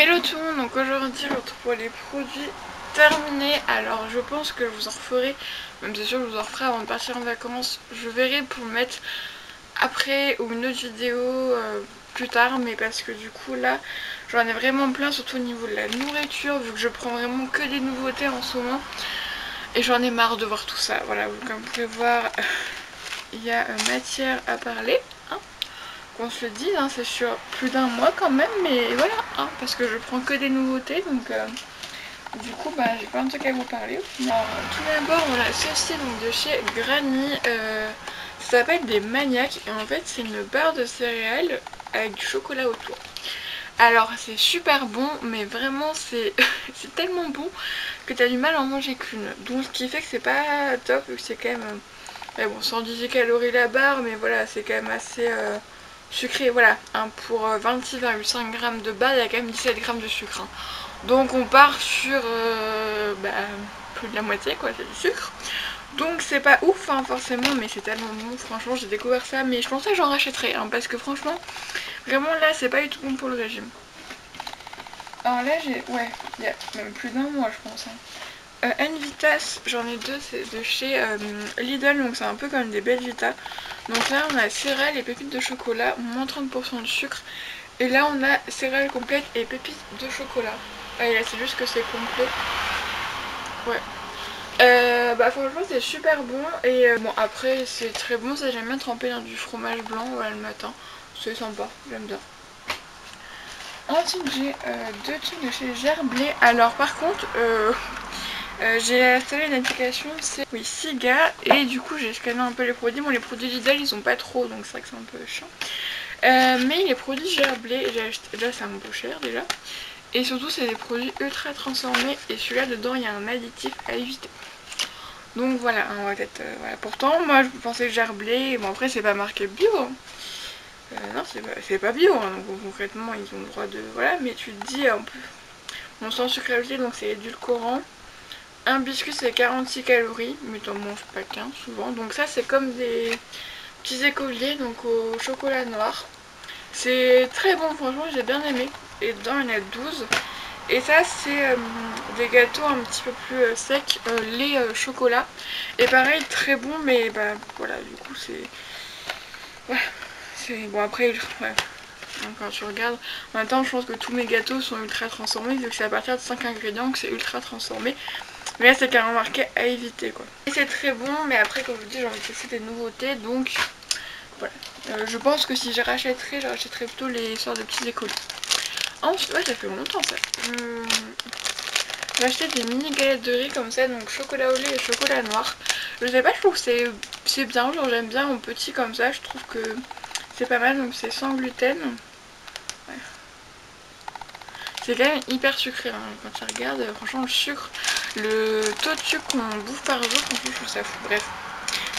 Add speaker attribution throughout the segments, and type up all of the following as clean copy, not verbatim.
Speaker 1: Hello tout le monde, donc aujourd'hui je retrouve pour les produits terminés. Alors je pense que je vous en referai, même c'est sûr que je vous en referai avant de partir en vacances. Je verrai pour mettre après ou une autre vidéo plus tard, mais parce que du coup là j'en ai vraiment plein, surtout au niveau de la nourriture, vu que je prends vraiment que des nouveautés en ce moment. Et j'en ai marre de voir tout ça. Voilà, comme vous pouvez voir, il y a matière à parler. Qu'on se le dise, hein, c'est sur plus d'un mois quand même, mais voilà, hein, parce que je prends que des nouveautés, donc du coup j'ai plein de trucs à vous parler. Alors, tout d'abord, on a ceci donc, de chez Granny, ça s'appelle des maniaques, et en fait c'est une barre de céréales avec du chocolat autour. Alors c'est super bon, mais vraiment c'est c'est tellement bon que t'as du mal à en manger qu'une, donc ce qui fait que c'est pas top, vu que c'est quand même, mais bon, 118 calories la barre, mais voilà, c'est quand même assez sucré, voilà, hein, pour 26,5 g de barre, il y a quand même 17 g de sucre, hein. Donc on part sur plus de la moitié, quoi, c'est du sucre. Donc c'est pas ouf, hein, forcément, mais c'est tellement bon, franchement, j'ai découvert ça, mais je pensais que j'en rachèterais, hein, parce que franchement, vraiment là, c'est pas du tout bon pour le régime. Alors là, ouais, il y a même plus d'un mois, je pense, hein. Nvitas, j'en ai deux, c'est de chez Lidl, donc c'est un peu comme des Belvita. Donc là on a céréales et pépites de chocolat, moins 30% de sucre. Et là on a céréales complètes et pépites de chocolat. Et là c'est juste que c'est complet. Ouais. Franchement c'est super bon. Et bon après c'est très bon, ça j'aime bien tremper dans du fromage blanc, voilà, le matin. C'est sympa, j'aime bien. Ensuite j'ai deux trucs de chez Gerblé. Alors par contre j'ai installé une application, c'est Siga, et du coup j'ai scanné un peu les produits. Bon, les produits Lidl ils ont pas trop, donc c'est vrai que c'est un peu chiant. Mais les produits Gerblé, j'ai acheté, là c'est un peu cher déjà. Et surtout c'est des produits ultra transformés, et celui-là dedans il y a un additif à éviter. Donc voilà, on va peut-être, voilà. Pourtant moi je pensais Gerblé, bon après c'est pas marqué bio. Non c'est pas bio, hein, donc concrètement ils ont le droit de... Voilà, mais tu te dis, en plus, bon sans sucre ajouté, donc c'est édulcorant. Un biscuit c'est 46 calories, mais t'en manges pas qu'un souvent. Donc ça c'est comme des petits écoliers, donc au chocolat noir. C'est très bon, franchement j'ai bien aimé. Et dedans il y en a 12. Et ça c'est des gâteaux un petit peu plus secs, lait chocolat. Et pareil très bon, mais voilà, du coup c'est... Ouais, c'est... Bon après, ouais. Quand tu regardes, en même temps je pense que tous mes gâteaux sont ultra transformés, vu que c'est à partir de 5 ingrédients que c'est ultra transformé. Mais là c'est carrément marqué à éviter, quoi. Et c'est très bon, mais après comme je vous dis j'ai envie de tester des nouveautés, donc voilà. Je pense que si je rachèterais plutôt les sortes de petits écolis. Ensuite, ouais, ça fait longtemps ça. J'ai acheté des mini galettes de riz comme ça, donc chocolat au lait et chocolat noir. Je sais pas, je trouve que c'est bien, genre j'aime bien en petit comme ça, je trouve que c'est pas mal, donc c'est sans gluten. Ouais. C'est quand même hyper sucré, hein, quand tu regardes, franchement le sucre, le taux de sucre qu'on bouffe par jour, franchement je trouve ça fou. Bref,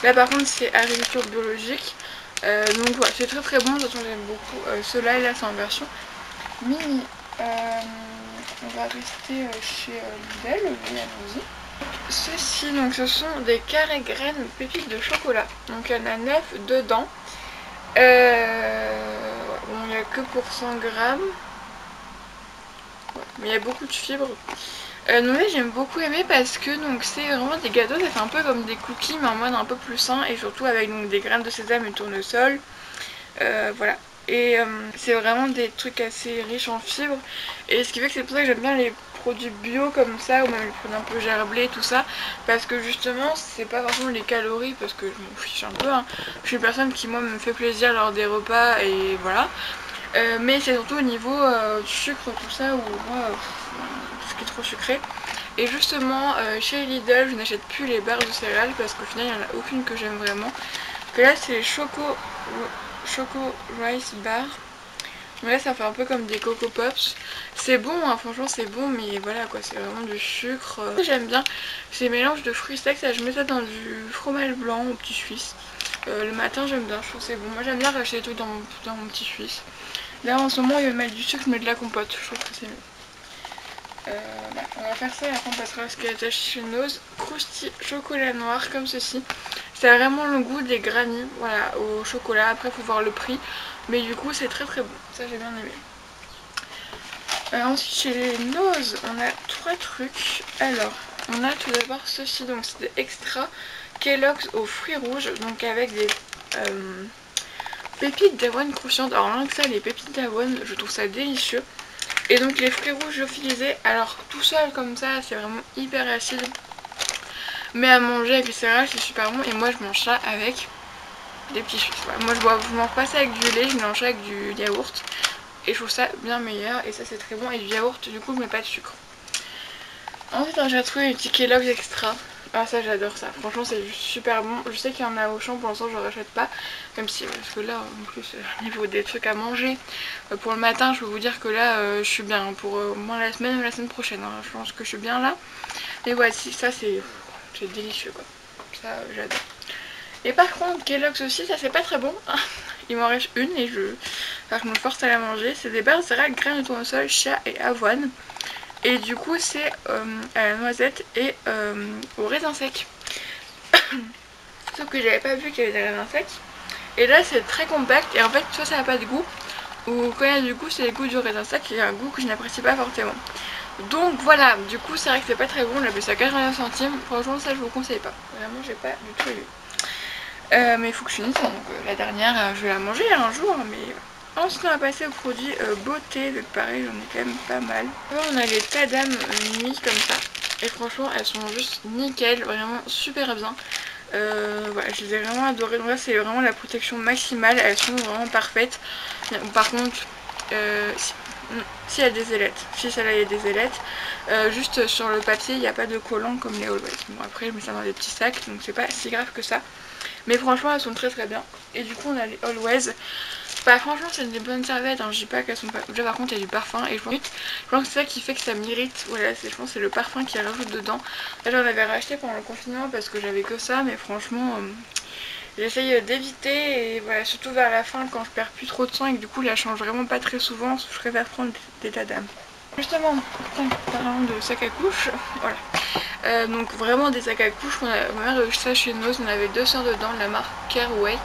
Speaker 1: là par contre c'est agriculture biologique, donc voilà, c'est très très bon, de toute façon j'aime beaucoup ceux-là, et là c'est en version mini. On va rester chez Lidl, oui, allons-y. Ceci, donc ce sont des carrés graines pépites de chocolat, donc il y en a 9 dedans. Bon, il n'y a que pour 100 grammes. Ouais, mais il y a beaucoup de fibres. Donc là j'aime beaucoup aimer parce que c'est vraiment des gâteaux, ça fait un peu comme des cookies mais en mode un peu plus sain, et surtout avec donc, des graines de sésame et tournesol. Voilà. Et c'est vraiment des trucs assez riches en fibres, et ce qui fait que c'est pour ça que j'aime bien les produits bio comme ça, ou même les produits un peu gerblés, tout ça, parce que justement c'est pas forcément les calories, parce que je m'en fiche un peu, hein. Je suis une personne qui moi me fait plaisir lors des repas, et voilà. Mais c'est surtout au niveau du sucre, tout ça, où moi tout ce qui est trop sucré. Et justement chez Lidl je n'achète plus les barres de céréales, parce qu'au final il n'y en a aucune que j'aime vraiment. Que là c'est les Choco Rice Bar. Mais là ça fait un peu comme des Coco Pops. C'est bon, hein, franchement c'est bon, mais voilà quoi, c'est vraiment du sucre. J'aime bien ces mélanges de fruits secs, ça, je mets ça dans du fromage blanc au petit suisse. Le matin j'aime bien, je trouve que c'est bon. Moi j'aime bien racheter des trucs dans mon petit suisse. Là en ce moment il veut mettre du sucre, mais de la compote, je trouve que c'est mieux. On va faire ça et après on passera à ce qu'elle est attaché chez Nose. Crousty chocolat noir comme ceci. C'est vraiment le goût des granny, voilà, au chocolat. Après faut voir le prix, mais du coup c'est très très bon, ça j'ai bien aimé. Ensuite chez les Nose, on a 3 trucs. Alors, on a tout d'abord ceci, donc c'est des extra Kellogg's aux fruits rouges, donc avec des pépites d'avoine croustillantes. Alors rien que ça, les pépites d'avoine, je trouve ça délicieux. Et donc les fruits rouges lyophilisés, alors tout seul comme ça, c'est vraiment hyper acide. Mais à manger avec les céréales, c'est super bon. Et moi, je mange ça avec des petits suisses. Voilà. Moi, je mange pas ça avec du lait, je mange ça avec du yaourt. Et je trouve ça bien meilleur. Et ça, c'est très bon. Et du yaourt, du coup, je mets pas de sucre. Ensuite, j'ai trouvé les petits Kellogg's Extra. Ah, ça, j'adore ça. Franchement, c'est super bon. Je sais qu'il y en a au champ, pour l'instant, je ne rachète pas. Même si, parce que là, en plus, au niveau des trucs à manger, pour le matin, je peux vous dire que là, je suis bien. Pour au moins la semaine ou la semaine prochaine. Hein. Je pense que je suis bien là. Mais voici, ça, c'est délicieux, quoi. Ça, j'adore. Et par contre, Kellogg's aussi, ça, c'est pas très bon. Il m'en reste une et je me force à la manger. C'est des barres de céréales, graines de tournesol, chia et avoine. Et du coup c'est à la noisette et au raisin sec. Sauf que j'avais pas vu qu'il y avait des raisins secs. Et là c'est très compact et en fait soit ça n'a pas de goût, ou quand il y a du goût c'est le goût du raisin sec et un goût que je n'apprécie pas fortement. Donc voilà, du coup c'est vrai que c'est pas très bon, on l'a payé à 89 centimes. Franchement ça je vous conseille pas. Vraiment j'ai pas du tout aimé. Mais il faut que je finisse, donc la dernière je vais la manger un jour, mais... Ensuite on va passer aux produits beauté, donc pareil j'en ai quand même pas mal. Là, on a les Tadam nuit comme ça, et franchement elles sont juste nickel, vraiment super bien. Voilà, je les ai vraiment adorées, donc là c'est vraiment la protection maximale, elles sont vraiment parfaites. Par contre, si il y a des ailettes, si celle-là il y a des ailettes, juste sur le papier il n'y a pas de collant comme les Always. Bon après je mets ça dans des petits sacs, donc c'est pas si grave que ça. Mais franchement elles sont très très bien. Et du coup on a les Always. Bah franchement c'est des bonnes serviettes, hein. Je dis pas qu'elles sont pas... Déjà par contre il y a du parfum et je pense que c'est ça qui fait que ça m'irrite. Voilà, je pense que c'est le parfum qui rajoute dedans. Là j'en avais racheté pendant le confinement parce que j'avais que ça, mais franchement j'essaye d'éviter. Et voilà, surtout vers la fin quand je perds plus trop de sang et que du coup la change vraiment pas très souvent, je préfère prendre des Tadam. Justement, parlant de sac à couche, voilà. Donc vraiment des sacs à couche, ma mère ça chez nous, on avait 200 dedans, de la marque Caraway.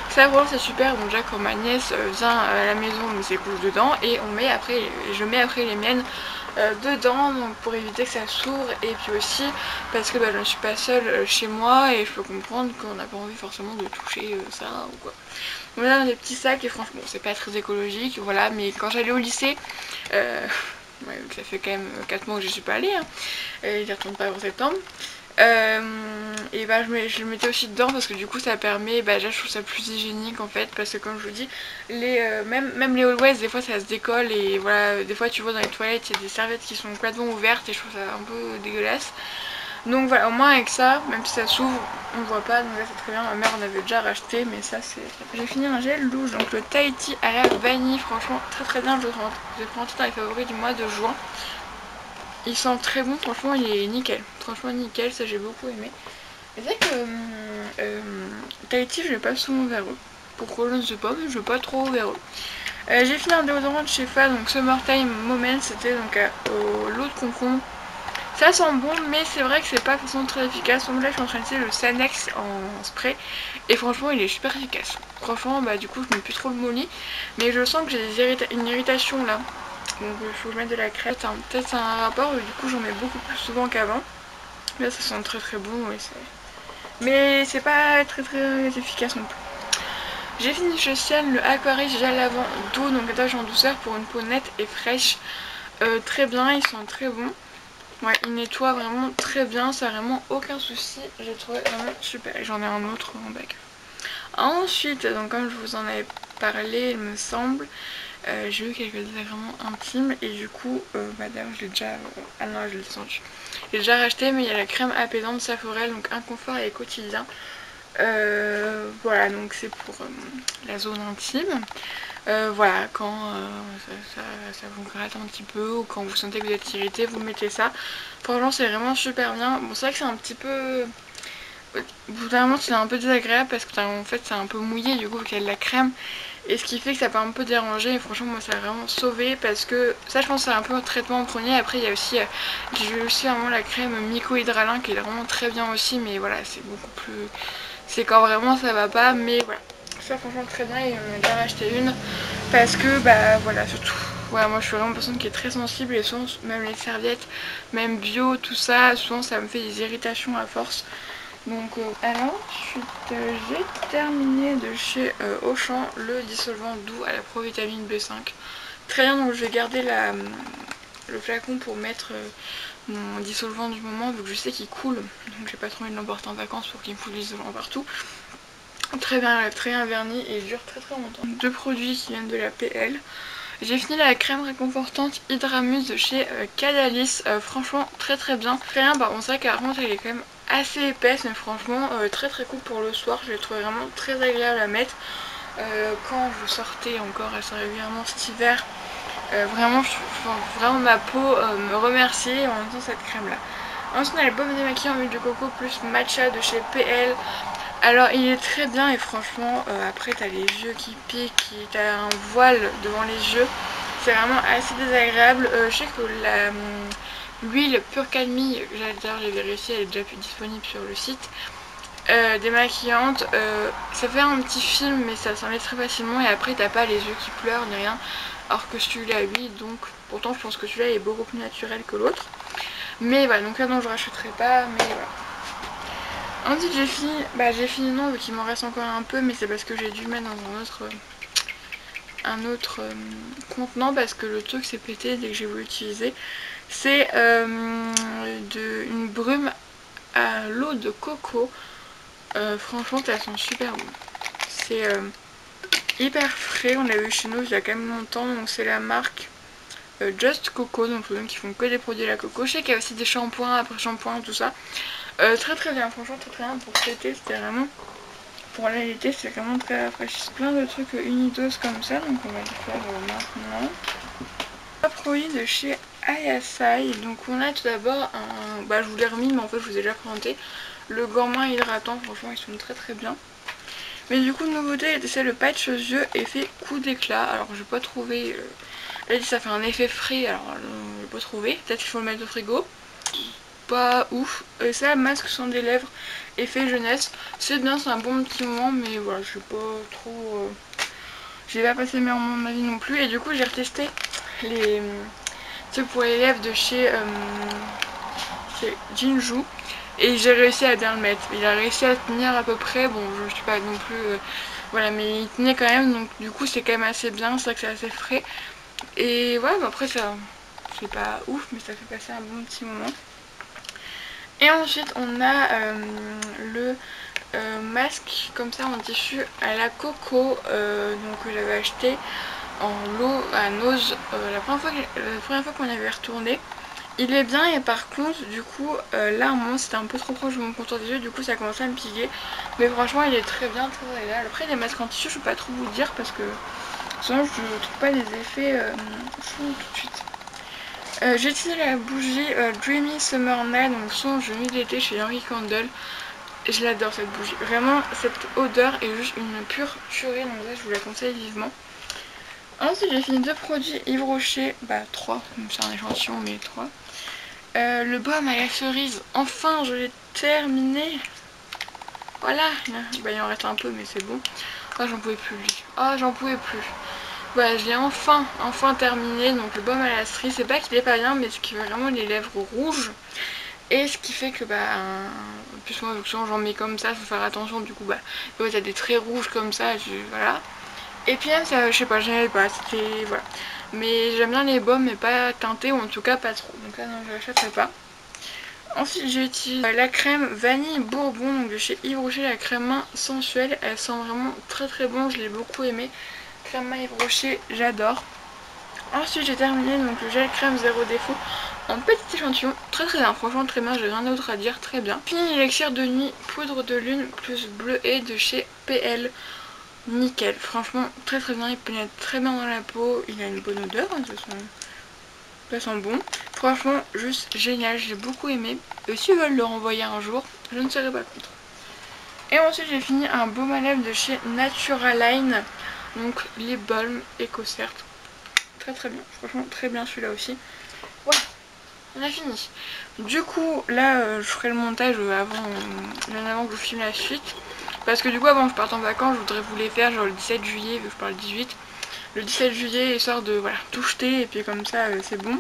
Speaker 1: Ça vraiment c'est super, bon déjà quand ma nièce vient à la maison on met ses couches dedans et je mets après les miennes dedans, donc pour éviter que ça s'ouvre, et puis aussi parce que je ne suis pas seule chez moi et je peux comprendre qu'on n'a pas envie forcément de toucher ça ou quoi. On est dans des petits sacs et franchement c'est pas très écologique, voilà, mais quand j'allais au lycée, ouais, ça fait quand même 4 mois que je suis pas allée, hein, et j'y retourne pas en septembre. Et bah je le mettais aussi dedans parce que du coup ça permet, déjà je trouve ça plus hygiénique en fait, parce que comme je vous dis, même les Always des fois ça se décolle et voilà, des fois tu vois dans les toilettes il y a des serviettes qui sont complètement ouvertes et je trouve ça un peu dégueulasse. Donc voilà, au moins avec ça, même si ça s'ouvre, on voit pas, donc là c'est très bien. Ma mère en avait déjà racheté, mais ça c'est... J'ai fini un gel douche, donc le Tahiti à la vanille, franchement très très bien, je l'ai pris dans les favoris du mois de juin. Il sent très bon, franchement il est nickel, franchement nickel, ça j'ai beaucoup aimé. Mais c'est vrai que Tahiti je vais pas souvent vers eux, pourquoi je ne sais pas, mais je vais pas trop vers eux. J'ai fini un déodorant de chez Fa, donc Summertime Moment, c'était donc au l'eau de concombre. Ça sent bon, mais c'est vrai que c'est pas forcément très efficace. Donc là je suis en train d'essayer le Sanex en spray et franchement il est super efficace. Franchement du coup je mets plus trop le molly, mais je sens que j'ai une irritation là. Donc il faut que je mette de la crème. Peut-être c'est un rapport, du coup j'en mets beaucoup plus souvent qu'avant. Là ça sent très très bon, mais c'est pas très très efficace non plus. J'ai fini chez Sienne le Aquarich gel lavant doux, donc attache en douceur pour une peau nette et fraîche. Très bien, ils sont très bons. Ouais, il nettoie vraiment très bien, ça a vraiment aucun souci, j'ai trouvé vraiment super. Et j'en ai un autre en bac. Ensuite, donc comme je vous en avais parlé, il me semble, j'ai eu quelques désagréments intimes et du coup, d'ailleurs je l'ai déjà... ah non, je l'ai senti. J'ai déjà racheté, mais il y a la crème apaisante Saforel, donc inconfort et quotidien. Voilà, donc c'est pour la zone intime. Voilà, quand ça vous gratte un petit peu ou quand vous sentez que vous êtes irrité, vous mettez ça. Franchement c'est vraiment super bien. Bon c'est vrai que c'est un petit peu... Au bout d'un moment c'est un peu désagréable parce que en fait c'est un peu mouillé du coup qu'il y a de la crème. Et ce qui fait que ça peut un peu déranger. Et franchement moi ça a vraiment sauvé parce que ça je pense c'est un peu un traitement en premier. Après il y a aussi, j'ai aussi vraiment la crème mycohydralin qui est vraiment très bien aussi. Mais voilà c'est beaucoup plus... C'est quand vraiment ça va pas, mais voilà. Ça franchement très bien et on a déjà racheté une parce que voilà surtout Ouais, moi je suis vraiment une personne qui est très sensible et souvent même les serviettes, même bio, tout ça, souvent ça me fait des irritations à force. Donc alors ensuite j'ai terminé de chez Auchan le dissolvant doux à la provitamine B5. Très bien, donc je vais garder le flacon pour mettre mon dissolvant du moment vu que je sais qu'il coule. Donc j'ai pas trop envie de l'emporter en vacances pour qu'il me foute du dissolvant partout. Très bien verni et il dure très longtemps. Deux produits qui viennent de la PL. J'ai fini la crème réconfortante Hydramuse de chez Cadalis, franchement très bien. Très bien, par contre c'est vrai qu'à contre elle est quand même assez épaisse, mais franchement très cool pour le soir. Je l'ai trouvé vraiment très agréable à mettre quand je sortais encore assez régulièrement cet hiver. Vraiment ma peau me remercier en mettant cette crème là. Ensuite on a le baume démaquillant en huile de coco plus matcha de chez PL. Alors il est très bien et franchement après t'as les yeux qui piquent, t'as un voile devant les yeux, c'est vraiment assez désagréable. Je sais que l'huile pure calmie, d'ailleurs j'ai vérifié, elle est déjà plus disponible sur le site, démaquillante, ça fait un petit film mais ça s'enlève très facilement et après t'as pas les yeux qui pleurent ni rien, alors que celui-là oui, donc pourtant je pense que celui-là est beaucoup plus naturel que l'autre. Mais voilà, donc là non je rachèterai pas, mais voilà. Ensuite j'ai fini non vu qu'il m'en reste encore un peu, mais c'est parce que j'ai dû le mettre dans un autre contenant parce que le truc s'est pété dès que j'ai voulu l'utiliser. C'est une brume à l'eau de coco. Franchement ça sent super bon. C'est hyper frais, on l'a eu chez nous il y a quand même longtemps, donc c'est la marque Just Coco, donc les gens qui font que des produits à la coco. Je sais qu'il y a aussi des shampoings, après shampoing, tout ça. Très bien, franchement très bien pour l'été, c'était vraiment pour l'été, c'est vraiment très rafraîchissant. Plein de trucs unidos comme ça, donc on va le faire maintenant. Un produit de chez Ayasai, donc on a tout d'abord un, je vous l'ai remis mais en fait je vous ai déjà présenté, le gourmand hydratant, franchement ils sont très bien. Mais du coup nouveauté c'est le patch aux yeux effet coup d'éclat, alors j'ai pas trouvé, elle dit ça fait un effet frais, alors j'ai pas trouvé, peut-être qu'il faut le mettre au frigo. Pas ouf. Ça, masque sans des lèvres, effet jeunesse. C'est bien, c'est un bon petit moment, mais voilà, je sais pas trop. J'ai pas passé le meilleur moment de ma vie non plus. Et du coup, j'ai retesté les trucs pour les lèvres de chez Jinju. Et j'ai réussi à bien le mettre. Il a réussi à tenir à peu près. Bon, je suis pas non plus. Voilà, mais il tenait quand même. Donc, du coup, c'est quand même assez bien. C'est vrai que c'est assez frais. Et ouais, mais après, ça. C'est pas ouf, mais ça fait passer un bon petit moment. Et ensuite on a le masque comme ça en tissu à la coco, donc j'avais acheté en lot à Nose la première fois qu'on avait retourné. Il est bien et par contre du coup là à un moment c'était un peu trop proche de mon contour des yeux, du coup ça a commencé à me piquer. Mais franchement il est très bien, très agréable. Après les masques en tissu je peux pas trop vous dire parce que sinon je trouve pas les effets fous tout de suite. J'ai utilisé la bougie Dreamy Summer Night, donc songe de nuit d'été chez Henry Candle. Je l'adore cette bougie. Vraiment, cette odeur est juste une pure tuerie, donc là je vous la conseille vivement. Ensuite j'ai fini deux produits Yves Rocher, 3, c'est un échantillon mais 3. Le baume à la cerise, enfin je l'ai terminé. Voilà, il en reste un peu mais c'est bon. Oh j'en pouvais plus lui. Oh j'en pouvais plus. Voilà, je l'ai enfin terminé, donc le baume à la cerise, c'est pas qu'il est pas bien, mais ce qui fait vraiment les lèvres rouges. Et ce qui fait que en plus moi j'en mets comme ça, faut faire attention, du coup il y a des traits rouges comme ça, voilà. Et puis même ça, je sais pas, j'aimais pas, c'était, voilà. Mais j'aime bien les baumes mais pas teintés, ou en tout cas pas trop, donc là non je l'achèterai pas. Ensuite j'ai utilisé la crème vanille bourbon, donc de chez Yves Rocher, la crème main sensuelle, elle sent vraiment très bon, je l'ai beaucoup aimé. Crème main Yves Rocher, j'adore. Ensuite j'ai terminé donc le gel crème zéro défaut en petit échantillon, très bien, franchement très bien, j'ai rien d'autre à dire, très bien. Fini l'élixir de nuit poudre de lune plus bleuet de chez PL, nickel, franchement très bien, il pénètre très bien dans la peau, il a une bonne odeur, hein, ça sent bon, franchement juste génial, j'ai beaucoup aimé. S'ils veulent le renvoyer un jour, je ne serai pas contre. Et ensuite j'ai fini un baume à lèvres de chez Naturaline, donc les balms EcoCert. Très bien, franchement très bien celui-là aussi. Ouais, on a fini. Du coup là je ferai le montage bien avant que je filme la suite. Parce que du coup avant que je parte en vacances je voudrais vous les faire genre le 17 juillet vu que je pars le 18. le 17 juillet histoire de voilà, tout jeter et puis comme ça c'est bon.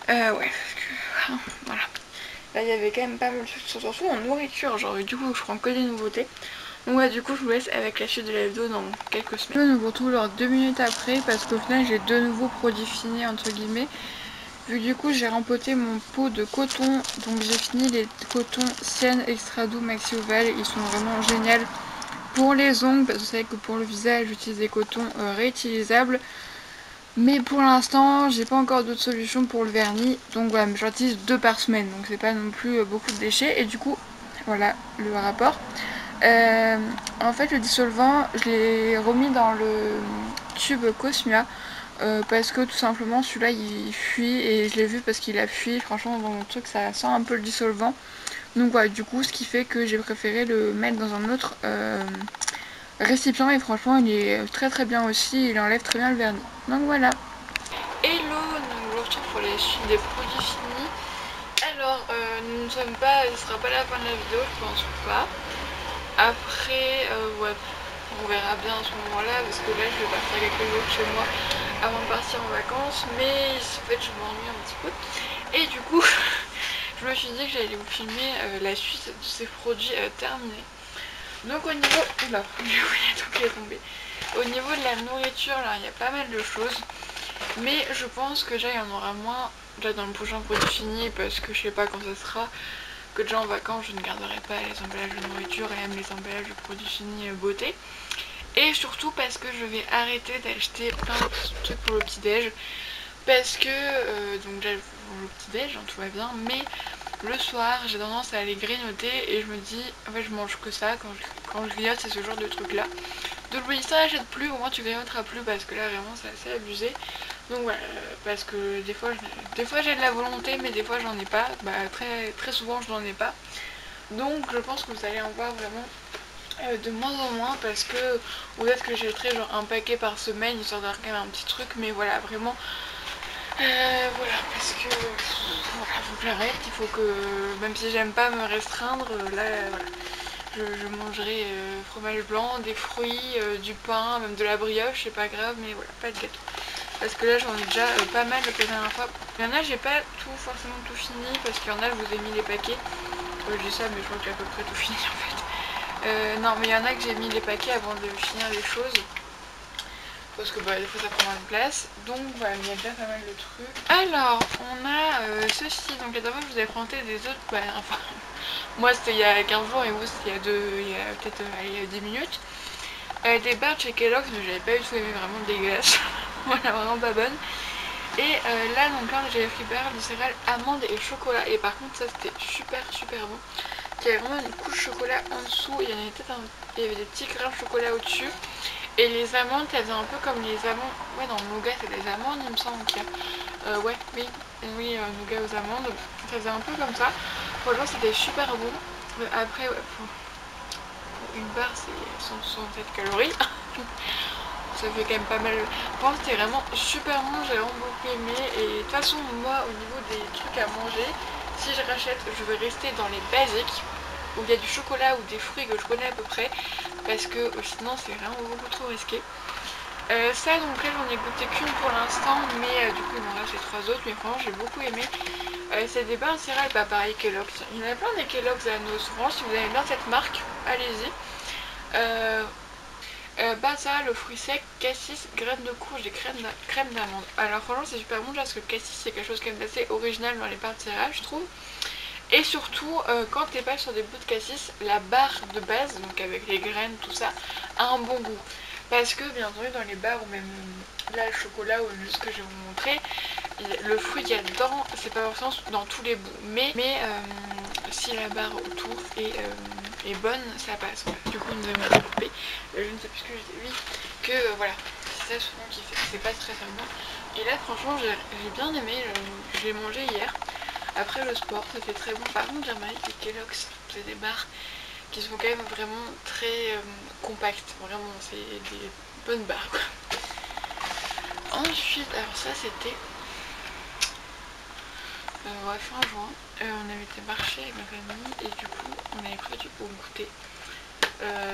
Speaker 1: Ouais, parce que voilà. Là il y avait quand même pas mal de choses, surtout en nourriture, genre du coup je prends que des nouveautés. Donc ouais, du coup je vous laisse avec la suite de la vidéo dans quelques semaines. Nous vous retrouve genre 2 minutes après parce qu'au final j'ai deux nouveaux produits finis entre guillemets. Vu que du coup j'ai rempoté mon pot de coton, donc j'ai fini les cotons Sienne Extra Doux Maxi Oval, ils sont vraiment géniaux pour les ongles, parce que vous savez que pour le visage j'utilise des cotons réutilisables. Mais pour l'instant j'ai pas encore d'autres solutions pour le vernis, donc voilà, j'utilise 2 par semaine, donc c'est pas non plus beaucoup de déchets. Et du coup voilà le rapport. En fait le dissolvant je l'ai remis dans le tube Cosmia parce que tout simplement celui-là il fuit et je l'ai vu parce qu'il a fui. Franchement dans mon truc ça sent un peu le dissolvant, donc voilà, du coup ce qui fait que j'ai préféré le mettre dans un autre récipient et franchement il est très très bien aussi, il enlève très bien le vernis. Donc voilà. Hello, nous nous retrouvons pour les suites des produits finis. Alors nous ne sommes pas, ce sera pas la fin de la vidéo, je pense pas. Après ouais, on verra bien à ce moment là parce que là je vais partir quelques jours chez moi avant de partir en vacances, mais en fait je m'ennuie un petit peu et du coup je me suis dit que j'allais vous filmer la suite de ces produits terminés. Donc au niveau, oula, il y a tout qui est tombé. Au niveau de la nourriture là il y a pas mal de choses, mais je pense que déjà il y en aura moins déjà dans le prochain produit fini parce que je sais pas quand ça sera, que déjà en vacances je ne garderai pas les emballages de nourriture et même les emballages de produits finis beauté. Et surtout parce que je vais arrêter d'acheter plein de trucs pour le petit déj, parce que donc déjà pour le petit déj tout va bien, mais le soir j'ai tendance à aller grignoter et je me dis en fait je mange que ça quand je grignote, c'est ce genre de truc là. Donc je me dis ça n'achète plus, au moins tu grignoteras plus parce que là vraiment c'est assez abusé. Donc voilà, parce que des fois j'ai de la volonté mais des fois j'en ai pas, bah très souvent je n'en ai pas. Donc je pense que vous allez en voir vraiment de moins en moins parce que peut-être que j'achèterai genre un paquet par semaine histoire d'avoir quand même un petit truc, mais voilà vraiment voilà, parce que voilà, faut que j'arrête, il faut que même si j'aime pas me restreindre, là voilà, je mangerai fromage blanc, des fruits, du pain, même de la brioche, c'est pas grave, mais voilà, pas de gâteau. Parce que là j'en ai déjà pas mal la dernière fois. Il y en a j'ai pas tout forcément tout fini parce qu'il y en a je vous ai mis les paquets. Je dis ça mais je crois que j'ai à peu près tout fini en fait. Non mais il y en a que j'ai mis les paquets avant de finir les choses. Parce que bah, des fois ça prend moins de place. Donc voilà, il y a déjà pas mal de trucs. Alors on a ceci. Donc la dernière fois je vous ai présenté des autres. Bah, enfin moi c'était il y a 15 jours et vous c'était il y a peut-être 10 minutes. Des barres de chez Kellogg's mais j'avais pas du tout aimé, vraiment dégueulasse. Voilà, vraiment pas bonne. Et là donc là j'ai pris barres de céréales, amandes et chocolat. Et par contre ça c'était super bon. Il y avait vraiment une couche chocolat en dessous. Il y en avait peut-être il y avait des petits grains de chocolat au dessus. Et les amandes, elles faisaient un peu comme les amandes. Ouais, dans le nougat, c'est des amandes, il me semble qu'il y a. Ouais, oui, nougat aux amandes. Ça faisait un peu comme ça. Franchement, c'était super bon. Après, ouais, pour une barre, c'est 167 calories. Ça fait quand même pas mal. Franchement, c'était vraiment super bon. J'ai vraiment beaucoup aimé. Et de toute façon, moi, au niveau des trucs à manger, si je rachète, je vais rester dans les basiques, où il y a du chocolat ou des fruits que je connais à peu près, parce que sinon c'est vraiment beaucoup trop risqué. Ça donc là j'en ai goûté qu'une pour l'instant, mais du coup il m'en reste les 3 autres, mais franchement j'ai beaucoup aimé. C'est des barres de céréales, pas pareil Kellogg's. Il y en a plein des Kellogg's à nos francs, si vous avez bien cette marque, allez-y. Ça, le fruit sec, cassis, graines de courge et crème d'amande. Alors franchement c'est super bon parce que le cassis c'est quelque chose quand même d'assez original dans les barres de céréales je trouve. Et surtout quand t'es pas sur des bouts de cassis, la barre de base, donc avec les graines, tout ça, a un bon goût. Parce que bien entendu dans les barres ou même là le chocolat ou juste ce que je vais vous montrer, le fruit qu'il y a dedans, c'est pas forcément dans tous les bouts. Mais si la barre autour est bonne, ça passe. Du coup nous avons découpé, je ne sais plus ce que je dis, oui, que voilà, c'est ça souvent qui fait que c'est pas très bon. Et là franchement j'ai bien aimé, je l'ai mangé hier. Après le sport, ça fait très bon. Par contre j'ai remarqué que les Kellogg's, c'est des barres qui sont quand même vraiment très compactes. Vraiment, c'est des bonnes barres quoi. Ensuite, alors ça c'était fin juin. On avait été marcher avec ma famille et du coup on avait pris du pour goûter.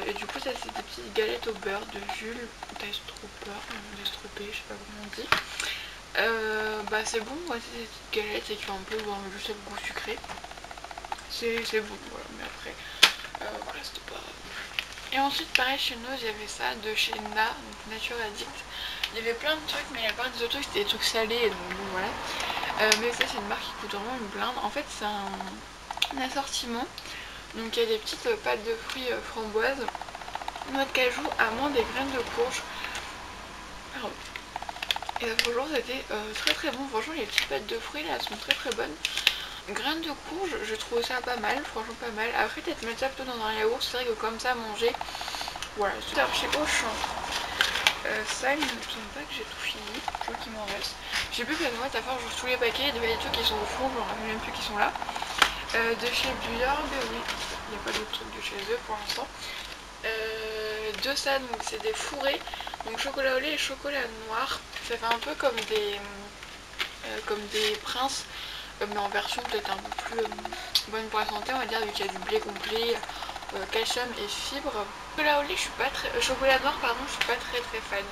Speaker 1: Et du coup ça c'est des petites galettes au beurre de Jules Destropper, Destropé, je sais pas comment on dit. Bah c'est bon, ouais, c'est des petites galettes et qui ont un peu juste le goût sucré. C'est bon, voilà, mais après voilà, c'était pas... Et ensuite pareil chez nous il y avait ça de chez Na, donc Nature Addict. Il y avait plein de trucs, mais la plupart des autres trucs c'était des trucs salés, donc bon voilà. Mais ça c'est une marque qui coûte vraiment une blinde. En fait c'est un assortiment. Donc il y a des petites pâtes de fruits framboises, noix de cajou, amandes et graines de courge. Pardon. Et franchement c'était très très bon. Franchement les petites pâtes de fruits là sont très très bonnes. Graines de courge, je trouve ça pas mal, franchement pas mal. Après peut-être mettre ça plutôt dans un yaourt, c'est vrai que comme ça manger, voilà, c'est chez Auchan. Ça il ne me semble pas que j'ai tout fini, je crois qu'il m'en reste. J'ai plus que moi à faire tous les paquets, il y a des trucs qui sont au fond, je me rappelle même plus qui sont là. De chez Björg, oui, il n'y a pas d'autres trucs de chez eux pour l'instant. De ça, donc c'est des fourrés, donc chocolat au lait et chocolat noir. Ça fait un peu comme des princes, mais en version peut-être un peu plus bonne pour la santé, on va dire, vu qu'il y a du blé complet, calcium et fibres. Chocolat au lait, je suis pas très... chocolat noir, pardon, je suis pas très fan.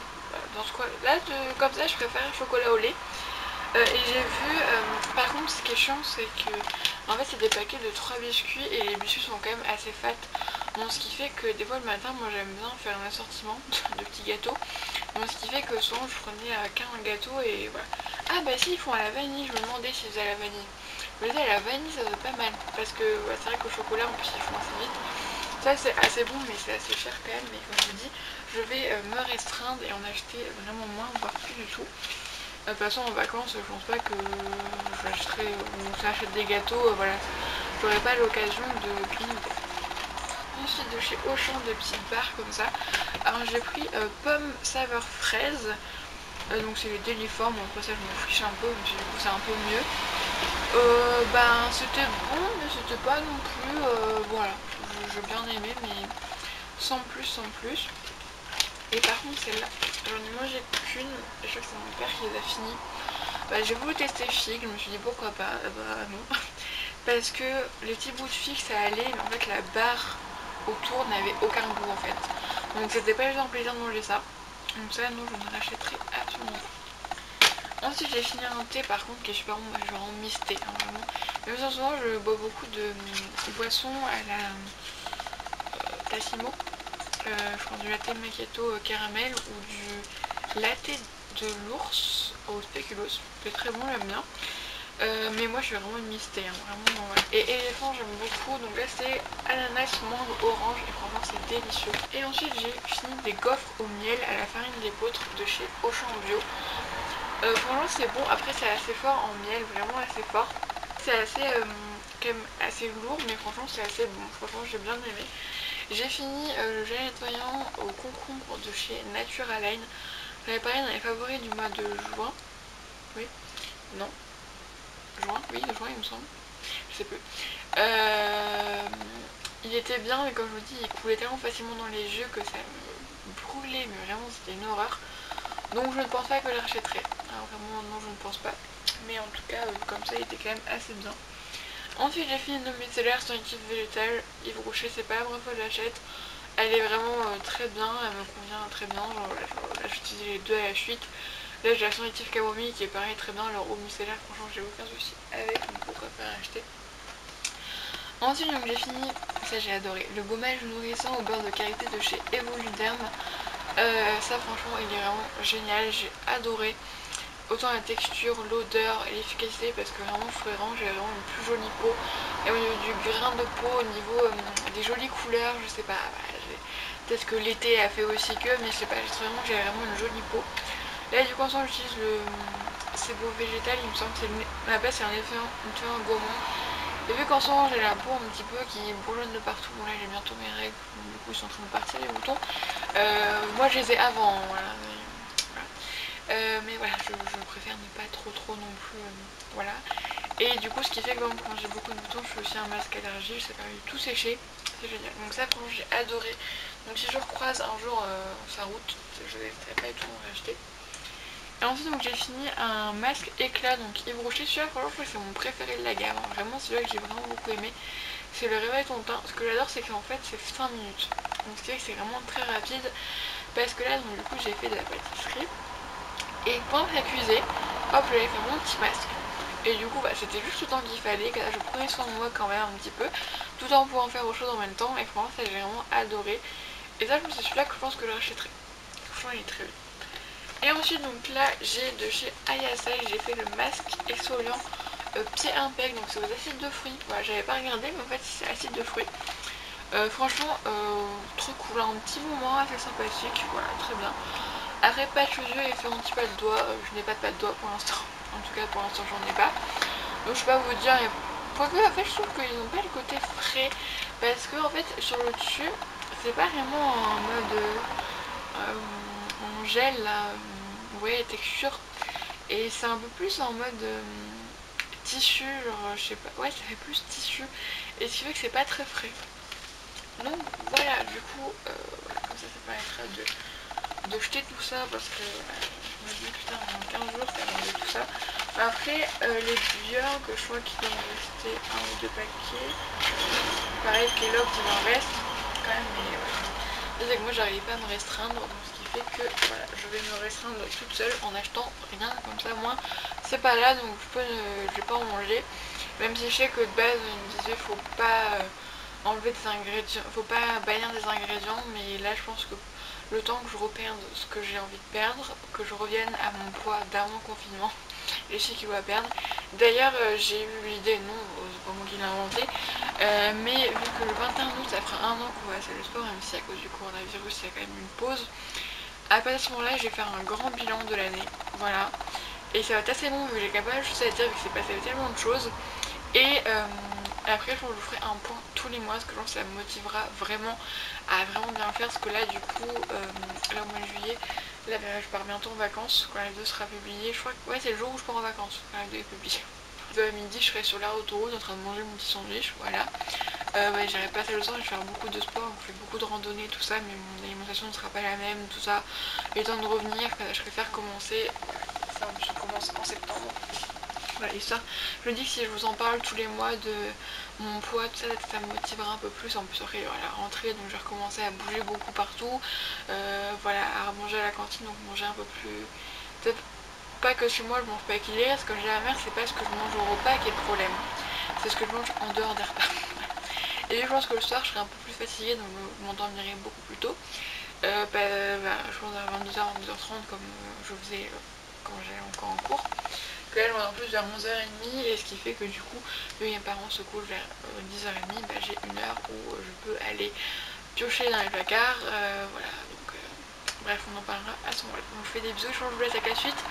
Speaker 1: Dans ce là, comme ça, je préfère chocolat au lait. Et j'ai vu, par contre ce qui est chiant c'est que en fait c'est des paquets de 3 biscuits et les biscuits sont quand même assez fat. Donc ce qui fait que des fois le matin moi j'aime bien faire un assortiment de petits gâteaux. Donc ce qui fait que souvent je prenais qu'un gâteau et voilà. Ah bah si ils font à la vanille, je me demandais s'ils faisaient à la vanille. Je me disais à la vanille ça doit pas mal parce que ouais, c'est vrai qu'au chocolat en plus ils font assez vite. Ça c'est assez bon mais c'est assez cher quand même, mais comme je vous dis je vais me restreindre et en acheter vraiment moins voire plus du tout. De toute façon en vacances je pense pas que j'achète des gâteaux, voilà, j'aurais pas l'occasion de grignoter. Ensuite de chez Auchan de petites barres comme ça. Alors j'ai pris pomme saveur fraise, donc c'est les déliformes, après ça je m'en fiche un peu, mais du coup c'est un peu mieux. Ben c'était bon mais c'était pas non plus, voilà, j'ai bien aimé mais sans plus sans plus. Et par contre celle-là, j'en ai mangé qu'une, je crois que c'est mon père qui les a fini. Bah, j'ai voulu tester figue, je me suis dit pourquoi pas, bah non. Parce que les petits bouts de figue ça allait, mais en fait la barre autour n'avait aucun goût en fait. Donc c'était pas un plaisir de manger ça. Donc ça non, je ne rachèterai absolument pas. Ensuite j'ai fini un thé par contre qui est super bon, moi je vais en mister hein, vraiment. Même si souvent je bois beaucoup de boissons à la Tassimo. Je prends du latte macchiato caramel ou du latte de l'ours au spéculoos. C'est très bon, j'aime bien. Mais moi je suis vraiment une mystère, vraiment, voilà. Et éléphant j'aime beaucoup, donc là c'est ananas, mangue, orange et franchement c'est délicieux. Et ensuite j'ai fini des gaufres au miel à la farine d'épeautre de chez Auchan Bio. Franchement c'est bon, après c'est assez fort en miel, vraiment assez fort. C'est assez quand même assez lourd mais franchement c'est assez bon, franchement j'ai bien aimé. J'ai fini le gel nettoyant au concombre de chez Naturaline. J'avais parlé dans les favoris du mois de juin. Oui, non, juin, oui, de juin il me semble, je sais plus. Il était bien mais comme je vous dis il coulait tellement facilement dans les yeux que ça me brûlait, mais vraiment c'était une horreur. Donc je ne pense pas que je le rachèterai. Alors vraiment non je ne pense pas. Mais en tout cas comme ça il était quand même assez bien. Ensuite j'ai fini une micellaire scientifique végétale Yves Rocher, c'est pas la première fois que je l'achète. Elle est vraiment très bien, elle me convient très bien, là j'utilise les deux à la suite. Là j'ai la scientifique camomille qui est pareil très bien, alors au micellaire franchement j'ai aucun souci avec, donc pourquoi pas acheter. Ensuite donc j'ai fini, ça j'ai adoré, le gommage nourrissant au beurre de karité de chez Evoluderm. Ça franchement il est vraiment génial, j'ai adoré. Autant la texture, l'odeur et l'efficacité parce que vraiment j'ai vraiment une plus jolie peau. Et au niveau du grain de peau, au niveau des jolies couleurs, je sais pas, peut-être que l'été a fait aussi que, mais je sais pas, je trouve vraiment que j'ai vraiment une jolie peau. Là du coup ensemble j'utilise le Sebo végétal, il me semble que c'est à la base c'est un effet gourmand. Et vu qu'en ce moment j'ai la peau un petit peu qui bourgeonne de partout, bon là j'ai bientôt mes règles, du coup ils sont en train de partir les boutons. Moi je les ai avant, voilà. Mais voilà, je préfère ne pas trop non plus, voilà. Et du coup ce qui fait que quand j'ai beaucoup de boutons, je fais aussi un masque allergie, ça permet de tout sécher, c'est génial. Donc ça franchement j'ai adoré. Donc si je recroise un jour sa route, je n'hésiterai pas du tout à en racheter. Et ensuite donc j'ai fini un masque éclat, donc Yves Rocher. Celui-là franchement je crois que c'est mon préféré de la gamme, vraiment celui-là que j'ai vraiment beaucoup aimé. C'est le réveil ton teint. Ce que j'adore c'est qu'en fait c'est 5 minutes, donc ce qui fait que c'est vraiment très rapide. Parce que là donc du coup j'ai fait de la pâtisserie et pendant que j'accusais, hop j'avais fait mon petit masque. Et du coup bah, c'était juste le temps qu'il fallait, que là je prenais soin de moi quand même un petit peu, tout en pouvant faire autre chose en même temps. Et franchement ça j'ai vraiment adoré. Et ça c'est celui-là que je pense que je rachèterai. Franchement il est très bien. Et ensuite donc là j'ai de chez Ayasa, j'ai fait le masque exfoliant pied impec, donc c'est aux acides de fruits. Voilà, j'avais pas regardé mais en fait c'est acide de fruits. Franchement trop cool, un petit moment assez sympathique, voilà très bien. Après pâte aux yeux et faire un petit pas de doigt, je n'ai pas de pas de doigt pour l'instant, en tout cas pour l'instant j'en ai pas. Donc je sais pas vous dire, quoique en fait je trouve qu'ils n'ont pas le côté frais, parce que en fait sur le dessus c'est pas vraiment en mode en gel là, ouais texture, et c'est un peu plus en mode tissu, genre je sais pas, ouais ça fait plus tissu, et ce qui fait que c'est pas très frais. Donc voilà, du coup voilà, comme ça permettra de jeter tout ça, parce que je me dis putain en 15 jours ça va enlever tout ça. Après les billets que je crois qu'il doit me rester 1 ou 2 paquets, pareil Kellogg's il en reste quand même, mais ouais. C'est que moi j'arrive pas à me restreindre, donc ce qui fait que voilà, je vais me restreindre toute seule en achetant rien, comme ça moi c'est pas là, donc je vais pas en manger. Même si je sais que de base il me disait faut pas enlever des ingrédients, faut pas bannir des ingrédients, mais là je pense que le temps que je reperde ce que j'ai envie de perdre, que je revienne à mon poids d'avant confinement, et je sais qu'il va perdre. D'ailleurs j'ai eu l'idée, non c'est pas moi qui l'ai inventé, mais vu que le 21 août ça fera 1 an qu'on va à la salle de sport, même si à cause du coronavirus il y a quand même une pause, à partir de ce moment là je vais faire un grand bilan de l'année, voilà. Et ça va être assez long vu que j'ai quand même pas juste à dire, vu que c'est passé tellement de choses. Et après je vous ferai un point tous les mois, parce que je pense que ça me motivera vraiment à vraiment bien le faire, parce que là du coup là au mois de juillet, là je pars bientôt en vacances quand la vidéo sera publiée. Je crois que ouais c'est le jour où je pars en vacances quand la vidéo est publiée. À midi je serai sur la autoroute en train de manger mon petit sandwich, voilà. Ouais, j'irai passer le temps, je vais faire beaucoup de sport, donc je fais beaucoup de randonnées, tout ça, mais mon alimentation ne sera pas la même, tout ça. Et temps de revenir, je préfère commencer, ça je commence en septembre. Voilà, histoire, je me dis que si je vous en parle tous les mois de mon poids, tout ça, ça me motivera un peu plus. En plus après il y aura la rentrée, donc je vais recommencer à bouger beaucoup partout, voilà, à manger à la cantine, donc manger un peu plus, peut-être pas que chez moi je mange pas équilibré, ce que j'ai à la mère c'est pas ce que je mange au repas qui est le problème, c'est ce que je mange en dehors des repas. Et je pense que le soir je serai un peu plus fatiguée, donc je m'endormirai beaucoup plus tôt, je pense à 22h, 22h30 comme je faisais quand j'allais encore en cours. Que là je mange en plus vers 11h30, et ce qui fait que du coup mes parents se couchent vers 10h30, j'ai 1 heure où je peux aller piocher dans les placards, voilà, donc bref on en parlera à ce moment-là. Donc je fais des bisous, je vous laisse avec la suite.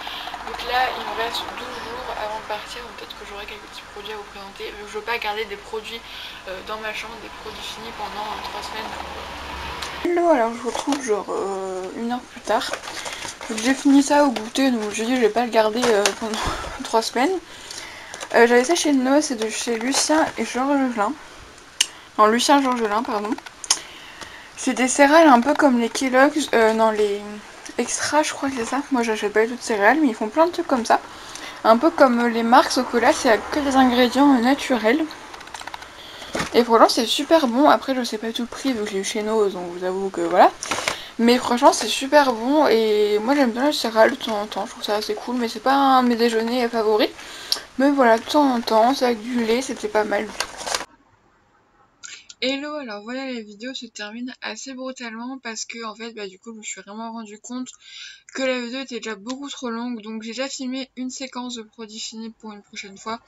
Speaker 1: Donc là il me reste 12 jours avant de partir, donc peut-être que j'aurai quelques petits produits à vous présenter. Je veux pas garder des produits dans ma chambre, des produits finis pendant 3 semaines. Hello, alors je vous retrouve genre 1 heure plus tard. J'ai fini ça au goûter, donc j'ai dit je vais pas le garder pendant 3 semaines. J'avais ça chez Noah, c'est de chez Lucien et Georgelin. Non, Lucien Georgelin, pardon. C'est des céréales un peu comme les Kellogg's, non les Extra je crois que c'est ça. Moi j'achète pas du tout de céréales, mais ils font plein de trucs comme ça. Un peu comme les marques, sauf que là c'est que des ingrédients naturels. Et franchement c'est super bon. Après je sais pas tout le prix vu que je l'ai eu chez Noah, donc je vous avoue que voilà. Mais franchement c'est super bon, et moi j'aime bien le céréales de temps en temps, je trouve ça assez cool, mais c'est pas un de mes déjeuners favoris. Mais voilà, de temps en temps, c'est avec du lait, c'était pas mal. Hello, alors voilà, la vidéo se termine assez brutalement parce que en fait du coup je me suis vraiment rendu compte que la vidéo était déjà beaucoup trop longue, donc j'ai déjà filmé une séquence de produits finis pour une prochaine fois.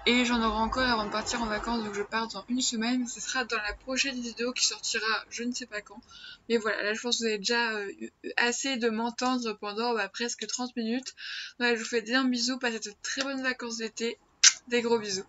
Speaker 1: Et j'en aurai encore avant de partir en vacances, donc je pars dans 1 semaine, mais ce sera dans la prochaine vidéo qui sortira je ne sais pas quand. Mais voilà, là je pense que vous avez déjà eu assez de m'entendre pendant presque 30 minutes. Donc là, je vous fais des bisous, passez de très bonnes vacances d'été, des gros bisous.